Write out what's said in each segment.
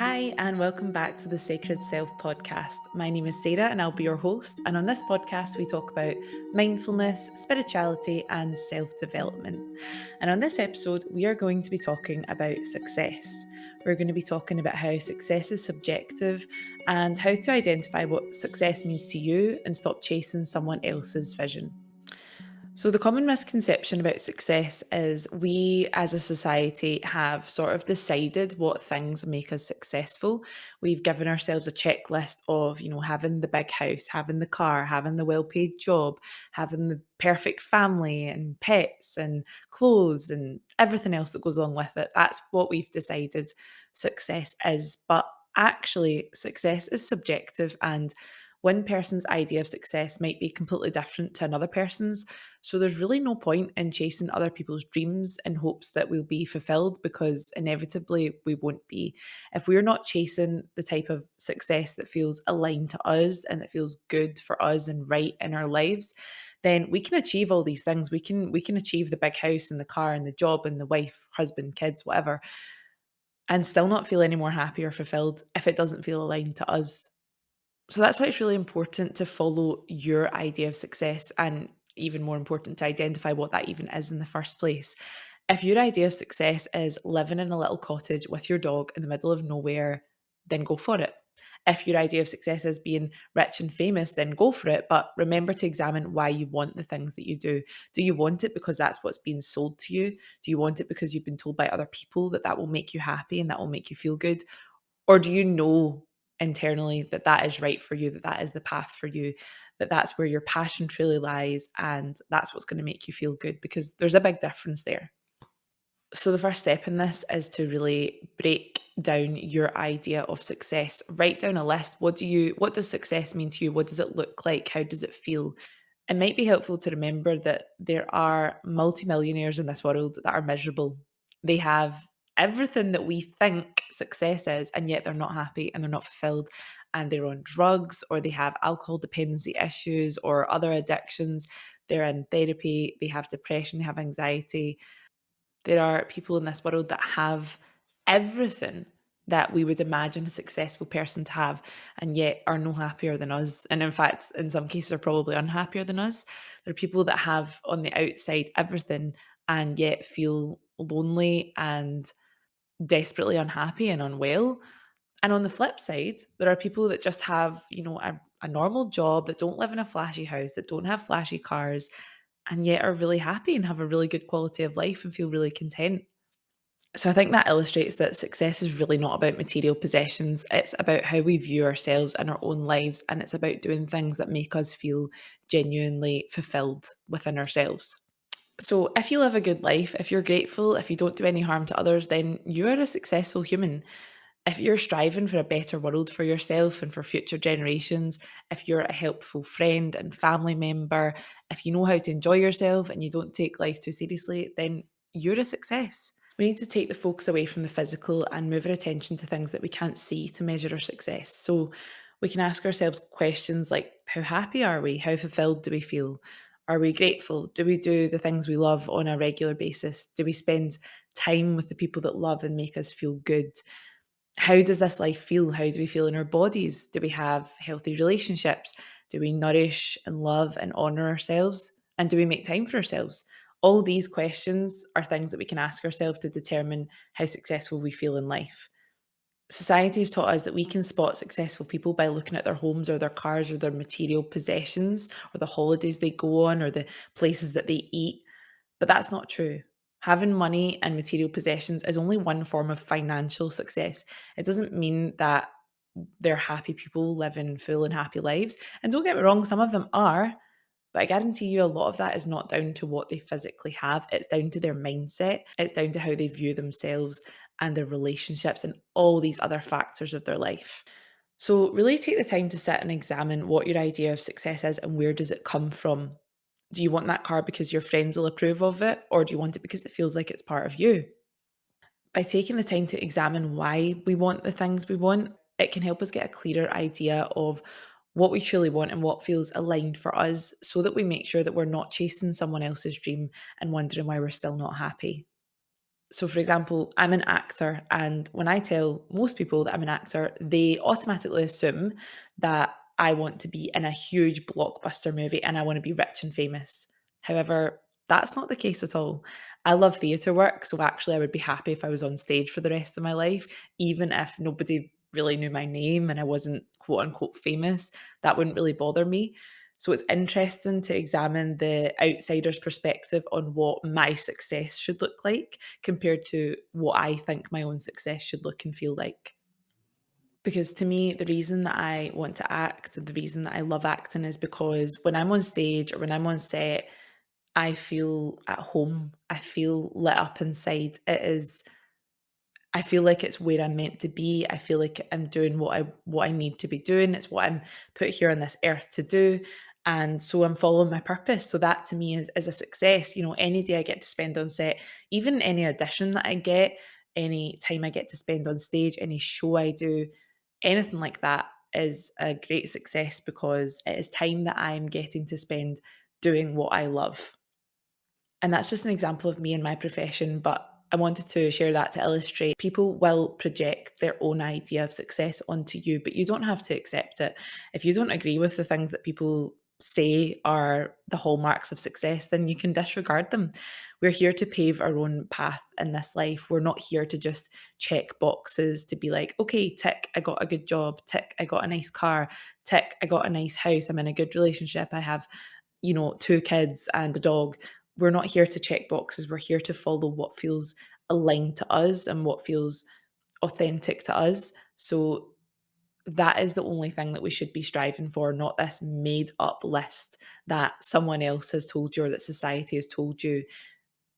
Hi, and welcome back to the Sacred Self podcast. My name is Sarah, and I'll be your host. And on this podcast, we talk about mindfulness, spirituality, and self development. And on this episode, we are going to be talking about success. We're going to be talking about how success is subjective and how to identify what success means to you and stop chasing someone else's vision. So, the common misconception about success is we as a society have sort of decided what things make us successful. We've given ourselves a checklist of, having the big house, having the car, having the well paid job, having the perfect family and pets and clothes and everything else that goes along with it. That's what we've decided success is. But actually, success is subjective, and one person's idea of success might be completely different to another person's. So there's really no point in chasing other people's dreams in hopes that we'll be fulfilled, because inevitably we won't be. If we're not chasing the type of success that feels aligned to us and that feels good for us and right in our lives, then we can achieve all these things. We can achieve the big house and the car and the job and the wife, husband, kids, whatever, and still not feel any more happy or fulfilled if it doesn't feel aligned to us. So that's why it's really important to follow your idea of success, and even more important to identify what that even is in the first place. If your idea of success is living in a little cottage with your dog in the middle of nowhere, then go for it. If your idea of success is being rich and famous, then go for it. But remember to examine why you want the things that you do. Do you want it because that's what's being sold to you? Do you want it because you've been told by other people that that will make you happy and that will make you feel good? Or do you know internally that that is right for you, that that is the path for you, that that's where your passion truly lies, and that's what's going to make you feel good? Because there's a big difference there. So the first step in this is to really break down your idea of success. Write down a list. What does success mean to you? What does it look like? How does it feel? It might be helpful to remember that there are multimillionaires in this world that are miserable. They have everything that we think success is, and yet they're not happy and they're not fulfilled. And they're on drugs, or they have alcohol dependency issues or other addictions. They're in therapy, they have depression, they have anxiety. There are people in this world that have everything that we would imagine a successful person to have, and yet are no happier than us. And in fact, in some cases, are probably unhappier than us. There are people that have on the outside everything and yet feel lonely and desperately unhappy and unwell. And on the flip side, there are people that just have, a normal job, that don't live in a flashy house, that don't have flashy cars, and yet are really happy and have a really good quality of life and feel really content. So I think that illustrates that success is really not about material possessions. It's about how we view ourselves and our own lives. And it's about doing things that make us feel genuinely fulfilled within ourselves. So if you live a good life, if you're grateful, if you don't do any harm to others, then you are a successful human. If you're striving for a better world for yourself and for future generations, if you're a helpful friend and family member, if you know how to enjoy yourself and you don't take life too seriously, then you're a success. We need to take the focus away from the physical and move our attention to things that we can't see to measure our success. So we can ask ourselves questions like, how happy are we? How fulfilled do we feel? Are we grateful? Do we do the things we love on a regular basis? Do we spend time with the people that love and make us feel good? How does this life feel? How do we feel in our bodies? Do we have healthy relationships? Do we nourish and love and honor ourselves? And do we make time for ourselves? All these questions are things that we can ask ourselves to determine how successful we feel in life. Society has taught us that we can spot successful people by looking at their homes or their cars or their material possessions or the holidays they go on or the places that they eat. But that's not true. Having money and material possessions is only one form of financial success. It doesn't mean that they're happy people living full and happy lives. And don't get me wrong, some of them are, but I guarantee you a lot of that is not down to what they physically have. It's down to their mindset. It's down to how they view themselves and their relationships and all these other factors of their life. So really take the time to sit and examine what your idea of success is and where does it come from. Do you want that car because your friends will approve of it, or do you want it because it feels like it's part of you? By taking the time to examine why we want the things we want, it can help us get a clearer idea of what we truly want and what feels aligned for us, so that we make sure that we're not chasing someone else's dream and wondering why we're still not happy. So, for example, I'm an actor, and when I tell most people that I'm an actor, they automatically assume that I want to be in a huge blockbuster movie and I want to be rich and famous. However, that's not the case at all. I love theatre work, so actually, I would be happy if I was on stage for the rest of my life, even if nobody really knew my name and I wasn't quote unquote famous. That wouldn't really bother me. So it's interesting to examine the outsider's perspective on what my success should look like compared to what I think my own success should look and feel like. Because to me, the reason that I want to act, the reason that I love acting is because when I'm on stage or when I'm on set, I feel at home. I feel lit up inside. I feel like it's where I'm meant to be. I feel like I'm doing what I need to be doing. It's what I'm put here on this earth to do. And so I'm following my purpose. So that to me is a success. You know, any day I get to spend on set, even any audition that I get, any time I get to spend on stage, any show I do, anything like that is a great success because it is time that I'm getting to spend doing what I love. And that's just an example of me and my profession, but I wanted to share that to illustrate people will project their own idea of success onto you, but you don't have to accept it. If you don't agree with the things that people say are the hallmarks of success, then you can disregard them. We're here to pave our own path in this life. We're not here to just check boxes to be like, okay, tick, I got a good job, tick, I got a nice car, tick, I got a nice house, I'm in a good relationship, I have, you know, 2 kids and a dog. We're not here to check boxes. We're here to follow what feels aligned to us and what feels authentic to us. So that is the only thing that we should be striving for, not this made up list that someone else has told you or that society has told you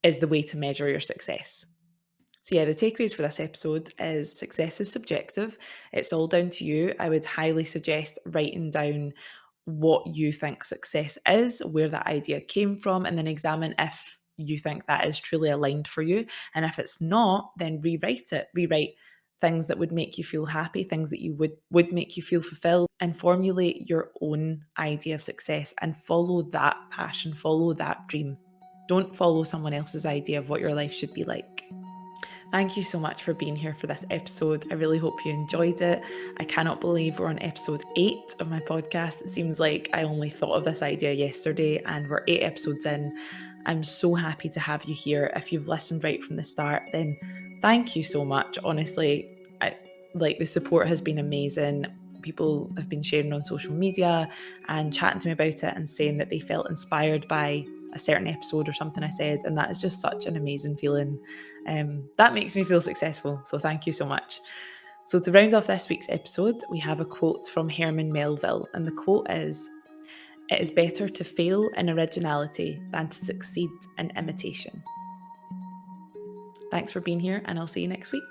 is the way to measure your success. So, yeah, the takeaways for this episode is success is subjective. It's all down to you. I would highly suggest writing down what you think success is, where that idea came from, and then examine if you think that is truly aligned for you. And if it's not, then rewrite it. Rewrite things that would make you feel happy, things that you would make you feel fulfilled, and formulate your own idea of success and follow that passion, follow that dream. Don't follow someone else's idea of what your life should be like. Thank you so much for being here for this episode. I really hope you enjoyed it. I cannot believe we're on episode 8 of my podcast. It seems like I only thought of this idea yesterday and we're 8 episodes in. I'm so happy to have you here. If you've listened right from the start, then thank you so much. Honestly, the support has been amazing. People have been sharing on social media and chatting to me about it and saying that they felt inspired by a certain episode or something I said, and that is just such an amazing feeling. That makes me feel successful, so thank you so much. So to round off this week's episode, we have a quote from Herman Melville, and the quote is, "It is better to fail in originality than to succeed in imitation." Thanks for being here, and I'll see you next week.